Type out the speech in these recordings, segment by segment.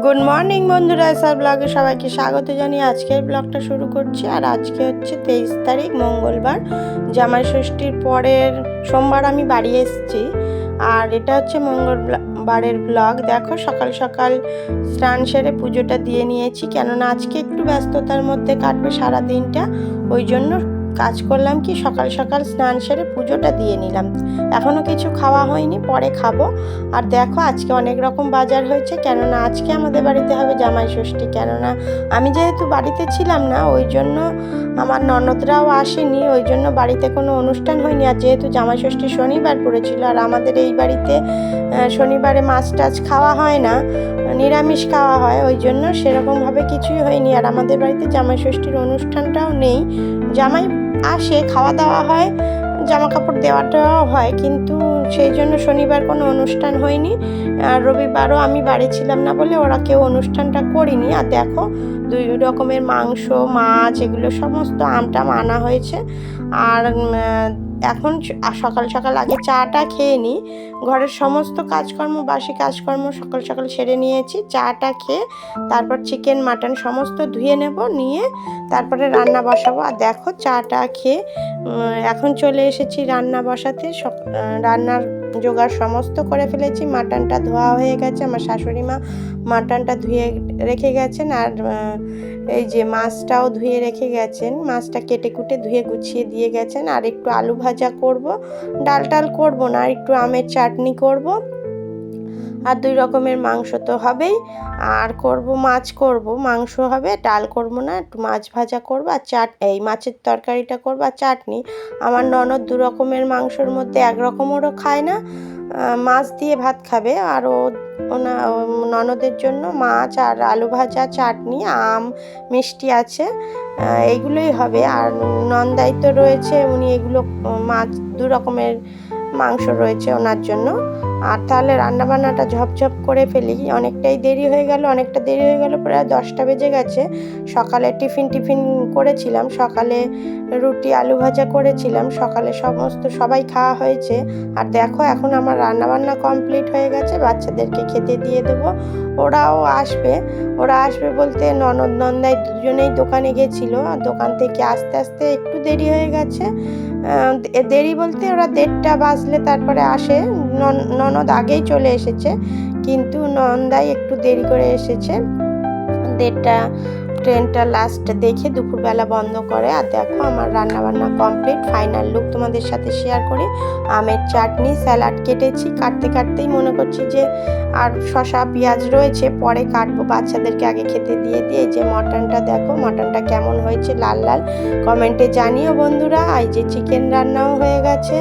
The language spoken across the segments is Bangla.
গুড মর্নিং বন্ধুরা, এসআর ব্লগে সবাইকে স্বাগত জানিয়ে আজকের ব্লগটা শুরু করছি। আর আজকে হচ্ছে 23 তারিখ মঙ্গলবার, জামাই ষষ্ঠীর পরের সোমবার আমি বাড়ি এসেছি। আর এটা হচ্ছে মঙ্গলবারের ব্লগ। দেখো সকাল সকাল স্নান সেরে পুজোটা দিয়ে নিয়েছি, কেননা আজকে একটু ব্যস্ততার মধ্যে কাটবে সারা দিনটা। ওই জন্য কাজ করলাম কি, সকাল সকাল স্নান সেরে পুজোটা দিয়ে নিলাম। এখনও কিছু খাওয়া হয়নি, পরে খাবো। আর দেখো আজকে অনেক রকম বাজার হয়েছে, কেননা আজকে আমাদের বাড়িতে হবে জামাই ষষ্ঠী। কেননা আমি যেহেতু বাড়িতে ছিলাম না, ওই জন্য আমার ননদরাও আসেনি, ওই জন্য বাড়িতে কোনো অনুষ্ঠান হয়নি। আর যেহেতু জামাই ষষ্ঠী শনিবার পড়েছিল, আর আমাদের এই বাড়িতে শনিবারে মাছ টাছ খাওয়া হয় না, নিরামিষ খাওয়া হয়, ওই জন্য সেরকমভাবে কিছুই হয়নি। আর আমাদের বাড়িতে জামাই ষষ্ঠীর অনুষ্ঠানটাও নেই। জামাই আসে, খাওয়া দাওয়া হয়, জামা কাপড় দেওয়াটাও হয়, কিন্তু সেই জন্য শনিবার কোনো অনুষ্ঠান হয়নি। আর রবিবারও আমি বাড়ি ছিলাম না বলে ওরা কেউ অনুষ্ঠানটা করিনি। আর দেখো 2 রকমের মাংস, মাছ, এগুলো সমস্ত আমটাম আনা হয়েছে। আর এখন সকাল সকাল আগে চাটা খেয়ে নিই। ঘরের সমস্ত কাজকর্ম, বাসি কাজকর্ম সকাল সকাল সেরে নিয়েছি। চাটা খেয়ে তারপর চিকেন মাটন সমস্ত ধুয়ে নেব, নিয়ে তারপরে রান্না বসাবো। আর দেখো চাটা খেয়ে এখন চলে এসেছি রান্না বসাতে। রান্নার জোগাড় সমস্ত করে ফেলেছি। মাটনটা ধোয়া হয়ে গেছে, আমার শাশুড়ি মা মাটনটা ধুয়ে রেখে গেছেন। আর এই যে মাছটাও ধুয়ে রেখে গেছেন, মাছটা কেটে কুটে ধুয়ে গুছিয়ে দিয়ে গেছেন। আর একটু আলু ভাজা করব, ডাল টাল করবো না, আর একটু আমের চাটনি করব। আর 2 রকমের মাংস তো হবেই, আর করব মাছ, করব মাংস হবে, ডাল করব না, একটু মাছ ভাজা করব, আর এই মাছের তরকারিটা করব, আর চাটনি। আমার ননদ 2 রকমের মাংসর মধ্যে 1 রকমেরও খায় না, মাছ দিয়ে ভাত খাবে। আর ননদের জন্য মাছ আর আলু ভাজা, চাটনি, আম, মিষ্টি আছে, এইগুলোই হবে। আর নন্দাই তো রয়েছে, উনি এগুলো মাছ 2 রকমের মাংস রয়েছে ওনার জন্য। আর তাহলে রান্নাবান্নাটা ঝপঝপ করে ফেলি, অনেকটা দেরি হয়ে গেল, প্রায় 10টা বেজে গেছে। সকালে টিফিন করেছিলাম, সকালে রুটি আলু ভাজা করেছিলাম, সকালে সবাই খাওয়া হয়েছে। আর দেখো এখন আমার রান্নাবান্না কমপ্লিট হয়ে গেছে, বাচ্চাদেরকে খেতে দিয়ে দেবো। ওরা আসবে বলতে নন্দাই দুজনেই দোকানে গেছিলো, আর দোকান থেকে আস্তে আস্তে একটু দেরি হয়ে গেছে। দেরি বলতে ওরা 1:30 বাজলে তারপরে আসে। ননদ আগেই চলে এসেছে, কিন্তু নন্দাই একটু দেরি করে এসেছে। 1:30 ট্রেনটা লাস্ট দেখে দুপুরবেলা বন্ধ করে। আর দেখো আমার রান্নাবান্না কমপ্লিট, ফাইনাল লুক তোমাদের সাথে শেয়ার করি। আমের চাটনি, স্যালাড কেটেছি, কাটতেই মনে করছি যে আর শসা পেঁয়াজ রয়েছে, পরে কাটবো, বাচ্চাদেরকে আগে খেতে দিয়ে এই যে মটনটা দেখো, মটনটা কেমন হয়েছে লাল লাল কমেন্টে জানিও বন্ধুরা। এই যে চিকেন রান্নাও হয়ে গেছে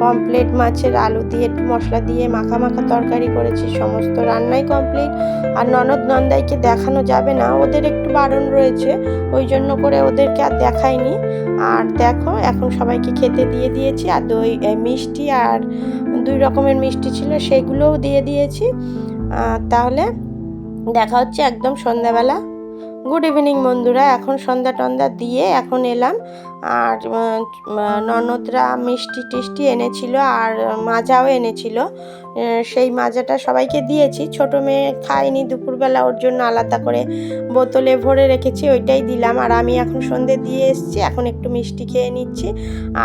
কমপ্লিট, মাছের আলু দিয়ে একটু মশলা দিয়ে মাখা তরকারি করেছি, সমস্ত রান্নাই কমপ্লিট। আর নন্দাইকে দেখানো যাবে না, ওদের একটু বারণ রয়েছে, ওই জন্য করে ওদেরকে আর দেখাইনি। আর দেখো এখন সবাইকে খেতে দিয়ে দিয়েছি। আর মিষ্টি আর 2 রকমের মিষ্টি ছিল, সেগুলোও দিয়ে দিয়েছি। তাহলে দেখা হচ্ছে একদম সন্ধ্যাবেলা। গুড ইভিনিং বন্ধুরা, এখন সন্ধ্যা টন্ধা দিয়ে এখন এলাম। আর ননদরা মিষ্টি টিষ্টি এনেছিল, আর মাজাও এনেছিল, সেই মাজাটা সবাইকে দিয়েছি। ছোটো মেয়ে খায়নি দুপুরবেলা, ওর জন্য আলাদা করে বোতলে ভরে রেখেছি, ওইটাই দিলাম। আর আমি এখন সন্ধে দিয়ে এসেছি, এখন একটু মিষ্টি খেয়ে নিচ্ছি।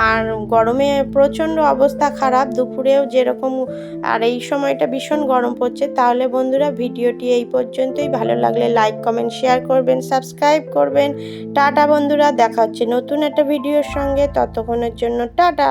আর গরমে প্রচণ্ড অবস্থা খারাপ, দুপুরেও যেরকম, আর এই সময়টা ভীষণ গরম পড়ছে। তাহলে বন্ধুরা ভিডিওটি এই পর্যন্তই, ভালো লাগলে লাইক কমেন্ট শেয়ার করবেন, সাবস্ক্রাইব করবেন। টাটা বন্ধুরা, দেখা হচ্ছে নতুন একটা ভিডিওর সঙ্গে, ততক্ষণের জন্য টাটা।